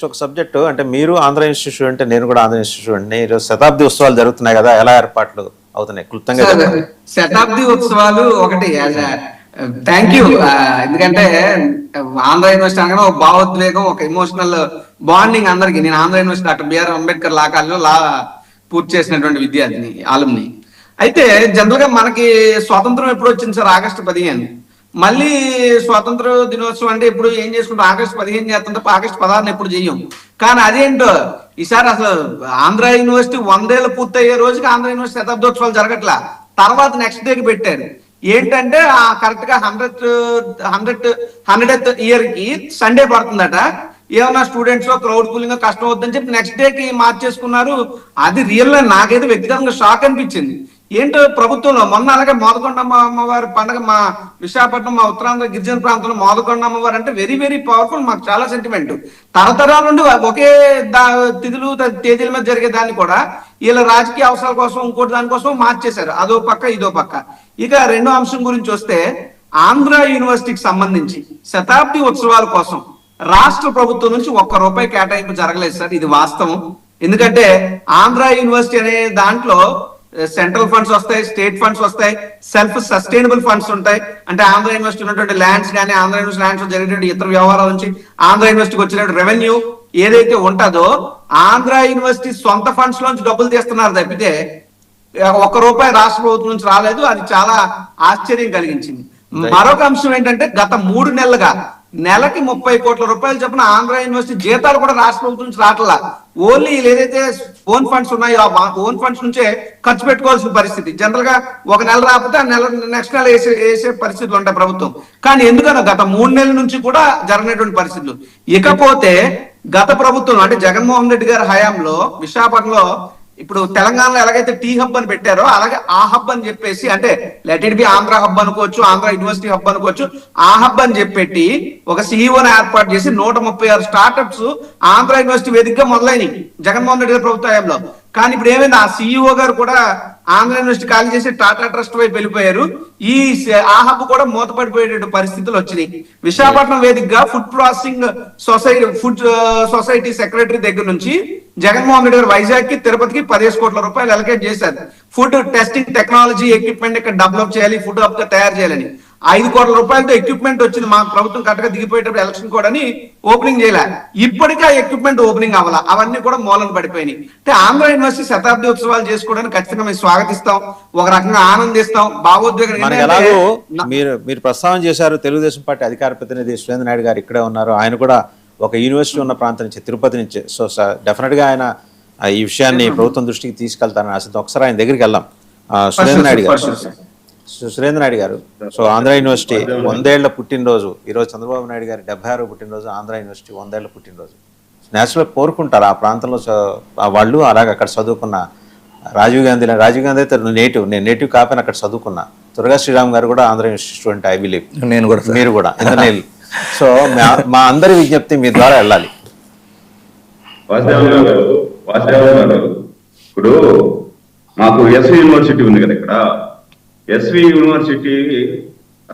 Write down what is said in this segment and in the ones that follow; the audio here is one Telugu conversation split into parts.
ఒక సబ్జెక్టు అంటే మీరు ఆంధ్ర ఇన్స్టిట్యూట్ అంటే నేను కూడా ఆంధ్ర ఇన్స్టిట్యూట్ ఈరోజు శతాబ్ది ఉత్సవాలు జరుగుతున్నాయి కదా, ఎలా ఏర్పాట్లు అవుతున్నాయి క్లుప్తంగా? శతాబ్ది ఉత్సవాలు ఒకటి థ్యాంక్ యూ. ఎందుకంటే ఆంధ్ర యూనివర్సిటీ అనగానే ఒక భావోద్వేగం, ఒక ఎమోషనల్ బాండింగ్ అందరికి. నేను Andhra university doctor BR Ambedkar law కాలేజీలో పూర్తి చేసినటువంటి విద్యార్థిని, ఆలుమ్ని. అయితే జనరల్ గా మనకి స్వాతంత్రం ఎప్పుడు వచ్చింది సార్? ఆగస్టు 15. మళ్ళీ స్వాతంత్ర దినోత్సవం అంటే ఇప్పుడు ఏం చేసుకుంటాం, ఆగస్టు 15 చేస్తాం తప్ప ఆగస్టు 16 ఎప్పుడు చెయ్యం. కానీ అదేంటో ఈసారి అసలు ఆంధ్ర యూనివర్సిటీ 100 ఏళ్ళు పూర్తయ్యే రోజుకి ఆంధ్ర యూనివర్సిటీ శతాబ్దోత్సవాలు జరగట్లా, తర్వాత నెక్స్ట్ డేకి పెట్టారు. ఏంటంటే కరెక్ట్ గా 100th ఇయర్ కి సండే పడుతుందట. ఏమన్నా స్టూడెంట్స్ క్రౌడ్ కూలింగ్ కష్టం అవుతుందని చెప్పి నెక్స్ట్ డే కి మార్చేసుకున్నారు. అది రియల్ గా నాకైతే వ్యక్తిగతంగా షాక్ అనిపించింది. ఏంటో ప్రభుత్వంలో మొన్న అలాగే మోదకొండమ్మ అమ్మవారి పండుగ మా విశాఖపట్నం, మా ఉత్తరాంధ్ర గిరిజన ప్రాంతంలో మోదకొండ అమ్మవారు అంటే వెరీ వెరీ పవర్ఫుల్, మాకు చాలా సెంటిమెంట్. తరతరాల నుండి ఒకే తిథులు తేదీల మీద జరిగే దాన్ని కూడా వీళ్ళ రాజకీయ అవసరాల కోసం ఇంకోటి దానికోసం మార్చేశారు. అదో పక్క ఇదో పక్క. ఇక రెండో అంశం గురించి వస్తే, ఆంధ్ర యూనివర్సిటీకి సంబంధించి శతాబ్ది ఉత్సవాల కోసం రాష్ట్ర ప్రభుత్వం నుంచి ₹1 కేటాయింపు జరగలేదు సార్. ఇది వాస్తవం. ఎందుకంటే ఆంధ్ర యూనివర్సిటీ అనే దాంట్లో సెంట్రల్ ఫండ్స్ వస్తాయి, స్టేట్ ఫండ్స్ వస్తాయి, సెల్ఫ్ సస్టైనబుల్ ఫండ్స్ ఉంటాయి. అంటే ఆంధ్ర యూనివర్సిటీ ఉన్నటువంటి ల్యాండ్స్ కానీ, ఆంధ్ర యూనివర్సిటీ ల్యాండ్స్ జరిగేటువంటి ఇతర వ్యవహారాల నుంచి ఆంధ్ర యూనివర్సిటీకి వచ్చినటువంటి రెవెన్యూ ఏదైతే ఉంటుందో ఆంధ్ర యూనివర్సిటీ సొంత ఫండ్స్ లోంచి డబ్బులు తీస్తున్నారు తప్పితే ₹1 రాష్ట్ర ప్రభుత్వం నుంచి రాలేదు. అది చాలా ఆశ్చర్యం కలిగించింది. మరొక అంశం ఏంటంటే, గత 3 నెలలుగా నెలకి ₹30 కోట్ల చొప్పున ఆంధ్ర యూనివర్సిటీ జీతాలు కూడా రాష్ట్ర ప్రభుత్వం నుంచి రావట్లా. ఓన్లీ ఏదైతే ఓన్ ఫండ్స్ ఉన్నాయో ఆ ఓన్ ఫండ్స్ నుంచే ఖర్చు పెట్టుకోవాల్సిన పరిస్థితి. జనరల్ గా ఒక నెల రాకపోతే ఆ నెల నెక్స్ట్ నెల వేసే పరిస్థితులు ఉంటాయి ప్రభుత్వం. కానీ ఎందుకన్నా గత 3 నెలల నుంచి కూడా జరగనటువంటి పరిస్థితులు. ఇకపోతే గత ప్రభుత్వం అంటే జగన్మోహన్ రెడ్డి గారి హయాంలో విశాఖపట్నంలో ఇప్పుడు తెలంగాణలో ఎలాగైతే టీ హబ్ అని పెట్టారో అలాగే ఆ హబ్ అని చెప్పేసి, అంటే let it be Andhra hub అనుకోవచ్చు, ఆంధ్ర యూనివర్సిటీ హబ్ అనుకోవచ్చు, ఆ హబ్ అని చెప్పి ఒక సిఇఓని ఏర్పాటు చేసి 136 స్టార్టప్స్ ఆంధ్ర యూనివర్సిటీ వేదికగా మొదలైనవి జగన్మోహన్ రెడ్డి గారి ప్రభుత్వ హయాంలో. కానీ ఇప్పుడు ఏమైంది, ఆ సిఇఓ గారు కూడా ఆంధ్ర యూనివర్సిటీ ఖాళీ చేసి టాటా ట్రస్ట్ వైపు వెళ్ళిపోయారు. ఆ హబ్ కూడా మూతపడిపోయేట పరిస్థితులు వచ్చినాయి. విశాఖపట్నం వేదికగా ఫుడ్ ప్రాసెసింగ్ సొసైటీ సెక్రటరీ దగ్గర నుంచి జగన్మోహన్ రెడ్డి గారు వైజాగ్ కి, తిరుపతికి ₹15 కోట్ల అలొకేట్ చేశారు. ఫుడ్ టెస్టింగ్ టెక్నాలజీ ఎక్విప్మెంట్ ఇక్కడ డెవలప్ చేయాలి, ఫుడ్ హబ్ గా తయారు చేయాలని. ₹5 కోట్ల ఎక్విప్మెంట్ వచ్చింది. మా ప్రభుత్వం కరెక్ట్గా దిగిపోయేటప్పుడు ఎలక్షన్ కూడా ఓపెనింగ్ చేయలే. ఇప్పటికీ ఆ ఎక్విప్మెంట్ ఓపెనింగ్ అవ్వాల, అవన్నీ కూడా మూలన పడిపోయినాయి. అంటే ఆంధ్ర యూనివర్సిటీ శతాబ్ది ఉత్సవాలు చేసుకోవడానికి ఖచ్చితంగా మేము స్వాగతిస్తాం, ఒక రకంగా ఆనందిస్తాం. భావోద్వేగం మీరు ప్రస్తావన చేశారు. తెలుగుదేశం పార్టీ అధికార ప్రతినిధి సురేంద్ర నాయుడు గారు ఇక్కడే ఉన్నారు. ఆయన కూడా ఒక యూనివర్సిటీ ఉన్న ప్రాంతం నుంచి, తిరుపతి నుంచి. సో డెఫినెట్ గా ఆయన ఈ విషయాన్ని ప్రభుత్వం దృష్టికి తీసుకెళ్తారని ఆశిద్దాం. ఒకసారి ఆయన దగ్గరికి వెళ్దాం. సురేంద్ర నాయుడు గారు, సో ఆంధ్ర యూనివర్సిటీ 100 ఏళ్ల పుట్టినరోజు ఈరోజు, చంద్రబాబు నాయుడు గారి 76వ పుట్టినరోజు, ఆంధ్ర యూనివర్సిటీ 100 ఏళ్ల పుట్టినరోజు. నేచురల్ కోరుకుంటారు ఆ ప్రాంతంలో వాళ్ళు, అలాగే అక్కడ చదువుకున్న రాజీవ్ గాంధీ అయితే నేను నేటివ్ కాపీని అక్కడ చదువుకున్నా. దుర్గా శ్రీరామ్ గారు కూడా Andhra university student, I believe. నేను కూడా, మీరు కూడా ఇంజనీర్. సో మా అందరి విజ్ఞప్తి మీ ద్వారా వెళ్ళాలి. ఇప్పుడు మాకు ఎస్వి యూనివర్సిటీ ఉంది కదా, ఇక్కడ ఎస్వి యూనివర్సిటీ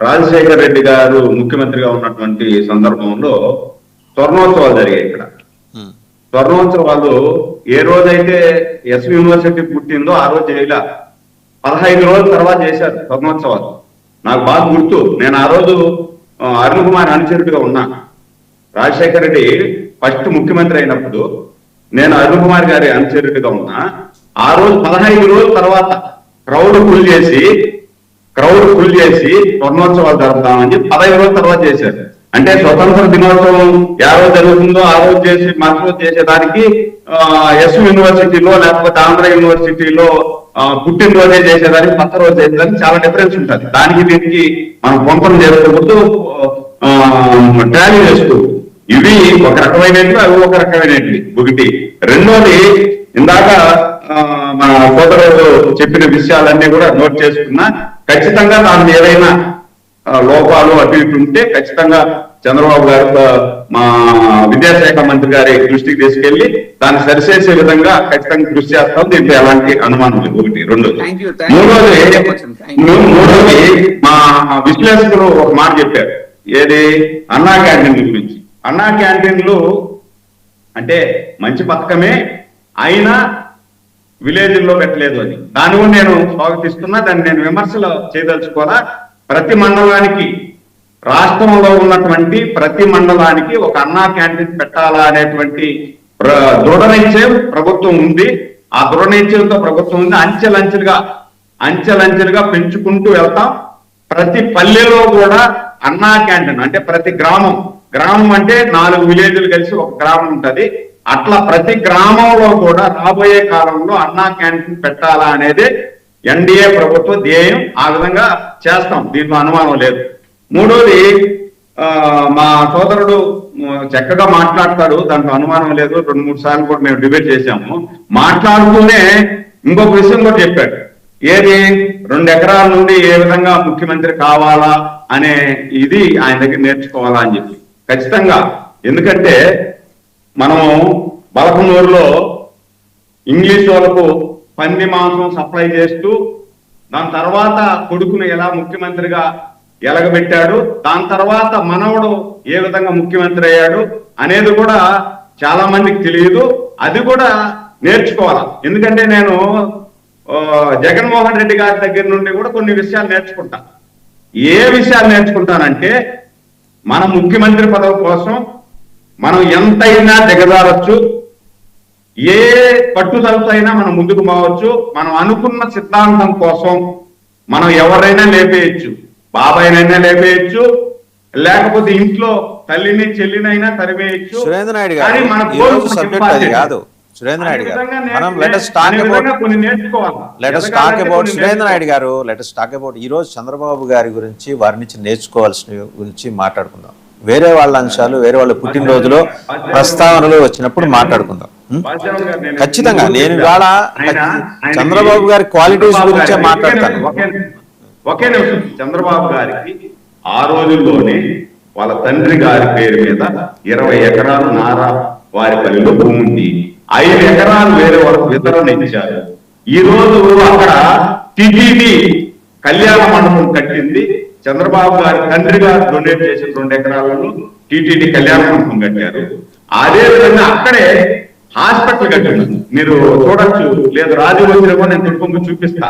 రాజశేఖర్ రెడ్డి గారు ముఖ్యమంత్రిగా ఉన్నటువంటి సందర్భంలో స్వర్ణోత్సవాలు జరిగాయి. ఇక్కడ స్వర్ణోత్సవాలు ఏ రోజైతే ఎస్వి యూనివర్సిటీ పుట్టిందో ఆ రోజు చేయలే, 15 రోజుల తర్వాత చేశారు స్వర్ణోత్సవాలు. నాకు బాగా గుర్తు. నేను ఆ రోజు అరుణ్ కుమార్ అనుచరుడిగా ఉన్నా. రాజశేఖర రెడ్డి ఫస్ట్ ముఖ్యమంత్రి అయినప్పుడు నేను అరుణ్ కుమార్ గారి అనుచరుడిగా ఉన్నా. ఆ రోజు 15 రోజుల తర్వాత క్రౌడ్ ఫుల్ చేసి స్వర్ణోత్సవాలు జరుపుతామని చెప్పి 15 రోజుల తర్వాత చేశారు. అంటే స్వతంత్ర దినోత్సవం ఏ రోజు జరుగుతుందో ఆ రోజు చేసి మరుసటి రోజు చేసేదానికి ఎస్వి యూనివర్సిటీలో లేకపోతే ఆంధ్ర యూనివర్సిటీలో పుట్టినరోజే చేసేదానికి, కొత్త రోజు చేసేదానికి చాలా డిఫరెన్స్ ఉంటుంది. దానికి దీనికి మనం పొంపం చేసుకోకూడదు, టాలీ చేసుకోకూడదు. ఇవి ఒక రకమైనవి, అవి ఒక రకమైనవి. ఒకటి. రెండోది, ఇందాక మన సోదరుడు చెప్పిన విషయాలన్నీ కూడా నోట్ చేసుకున్నా. ఖచ్చితంగా దాని ఏదైనా లోపాలు అటు ఇటు ఉంటే ఖచ్చితంగా చంద్రబాబు గారు, మా విద్యాశాఖ మంత్రి గారి దృష్టికి తీసుకెళ్లి దాన్ని సరిచేసే విధంగా ఖచ్చితంగా కృషి చేస్తాం. దీంట్లో ఎలాంటి అనుమానం లేదు. ఒకటి. మూడోది మా విశ్లేషకులు ఒక మాట చెప్పారు. ఏది? అన్నా క్యాంటీన్ల గురించి. అన్నా క్యాంటీన్లు అంటే మంచి పథకమే అయినా విలేజ్లో పెట్టలేదు అని దాన్ని కూడా నేను స్వాగతిస్తున్నా. దాన్ని నేను విమర్శలు చేయదలుచుకోవాలా. ప్రతి మండలానికి రాష్ట్రంలో ఉన్నటువంటి ప్రతి మండలానికి ఒక అన్నా క్యాంటీన్ పెట్టాలా అనేటువంటి దృఢ నిశ్చయం ప్రభుత్వం ఉంది. ఆ దృఢ నిశ్చయంతో ప్రభుత్వం ఉంది. అంచెలంచెలుగా పెంచుకుంటూ వెళ్తాం. ప్రతి పల్లెలో కూడా అన్నా క్యాంటీన్ అంటే ప్రతి గ్రామం అంటే 4 విలేజ్లు కలిసి ఒక గ్రామం ఉంటది. అట్లా ప్రతి గ్రామంలో కూడా రాబోయే కాలంలో అన్నా క్యాంటీన్ పెట్టాలా అనేది ఎన్డీఏ ప్రభుత్వ ధ్యేయం. ఆ విధంగా చేస్తాం, దీంట్లో అనుమానం లేదు. మూడోది మా సోదరుడు చక్కగా మాట్లాడతాడు, దాంట్లో అనుమానం లేదు. 2-3 సార్లు కూడా మేము డిబేట్ చేశాము. మాట్లాడుతూనే ఇంకొక విషయం కూడా చెప్పాడు. ఏది 2 ఎకరాల నుండి ఏ విధంగా ముఖ్యమంత్రి కావాలా అనే ఇది ఆయన దగ్గర నేర్చుకోవాలా అని చెప్పి. ఖచ్చితంగా, ఎందుకంటే మనము బలపనూరులో ఇంగ్లీష్ వాళ్ళకు పంది మాంసం సప్లై చేస్తూ దాని తర్వాత కొడుకును ఎలా ముఖ్యమంత్రిగా ఎలగబెట్టాడు, దాని తర్వాత మనవడు ఏ విధంగా ముఖ్యమంత్రి అయ్యాడు అనేది కూడా చాలా మందికి తెలియదు. అది కూడా నేర్చుకోవాలా. ఎందుకంటే నేను జగన్మోహన్ రెడ్డి గారి దగ్గర నుండి కూడా కొన్ని విషయాలు నేర్చుకుంటా. ఏ విషయాలు నేర్చుకుంటానంటే మన ముఖ్యమంత్రి పదవి కోసం మనం ఎంతైనా దిగజారచ్చు, ఏ పట్టుదలతో అయినా మనం ముందుకు పోవచ్చు. మనం అనుకున్న సిద్ధాంతం కోసం మనం ఎవరైనా లేపేయచ్చు, బాబాయినైనా లేపేయచ్చు, లేకపోతే ఇంట్లో తల్లిని చెల్లినైనా తరిమేయచ్చు. సురేంద్ర నాయుడు గారు, సబ్జెక్ట్ అది కాదు. సురేంద్ర నాయుడు గారు, మనం లెట్ us talk about ఈ రోజు చంద్రబాబు గారి గురించి, వారి నుంచి నేర్చుకోవాల్సిన గురించి మాట్లాడుకుందాం. వేరే వాళ్ళ అంశాలు, వేరే వాళ్ళ పుట్టినరోజులో ప్రస్తావనలు వచ్చినప్పుడు మాట్లాడుకుందాం. ఖచ్చితంగా నేను ఇవాళ చంద్రబాబు గారి క్వాలిటీస్ గురించే మాట్లాడతాను. ఒకే నిమిషం. చంద్రబాబు గారికి ఆ రోజుల్లోనే వాళ్ళ తండ్రి గారి పేరు మీద 20 ఎకరాలు నారా వారి పల్లెలో భూమి ఉంది. 5 ఎకరాలు వేరే వాళ్ళకు వితరణ ఇచ్చారు. ఈ రోజు అక్కడ టిటిడి కళ్యాణ మండపం కట్టింది. చంద్రబాబు గారి తండ్రి గారు డొనేట్ చేసిన 2 ఎకరాలను టిటిడి కళ్యాణ మండపం కట్టారు. అదే విధంగా అక్కడే హాస్పిటల్ కట్టారు. మీరు చూడొచ్చు, లేదు రాజు వచ్చినప్పుడు నేను తుడుపు చూపిస్తా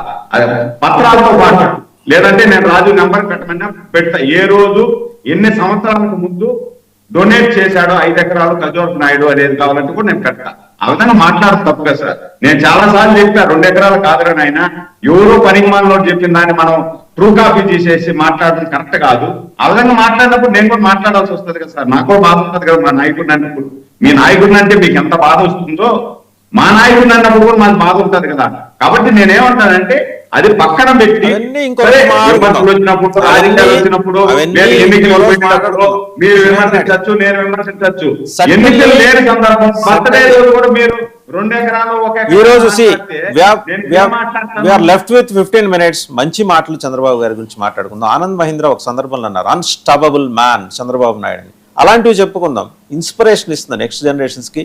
పత్రాలతో పాటు, లేదంటే నేను రాజు నెంబర్ పెట్టమన్నా పెడతా. ఏ రోజు ఎన్ని సంవత్సరాలకు ముందు డొనేట్ చేశాడో 5 ఎకరాలు కజోర్ నాయుడు అనేది కావాలంటే కూడా నేను కట్టా. ఆ విధంగా మాట్లాడదు తప్పు కదా సార్. నేను చాలా సార్లు చెప్పా 2 ఎకరాలు కాదురని. ఆయన ఎవరో పనిమాలలో చెప్పిన దాన్ని మనం ట్రూ కాపీ చేసేసి మాట్లాడడం కరెక్ట్ కాదు. ఆ విధంగా మాట్లాడినప్పుడు నేను కూడా మాట్లాడాల్సి వస్తుంది కదా సార్. నాకు కూడా బాధ ఉంటుంది కదా మా నాయకుడిని అన్నప్పుడు. మీ నాయకుడిని అంటే మీకు ఎంత బాధ వస్తుందో మా నాయకుడిని అన్నప్పుడు కూడా మాకు బాధ ఉంటుంది కదా. కాబట్టి నేనేమంటానంటే అది పక్కన పెట్టి వచ్చినప్పుడు మీరు విమర్శించచ్చు, నేను విమర్శించచ్చు. ఎన్నికలు లేని సందర్భం బర్త్డే రోజు కూడా మీరు 2 ఎకరాలు ఈ రోజు లెఫ్ట్ విత్ 15 minutes మంచి మాటలు చంద్రబాబు గారి గురించి మాట్లాడుకుందాం. ఆనంద్ మహీంద్రా ఒక సందర్భంలో అన్నారు అన్స్టాపబుల్ మ్యాన్ చంద్రబాబు నాయుడు అని. అలాంటివి చెప్పుకుందాం. ఇన్స్పిరేషన్ ఇస్తుంది నెక్స్ట్ జనరేషన్స్ కి.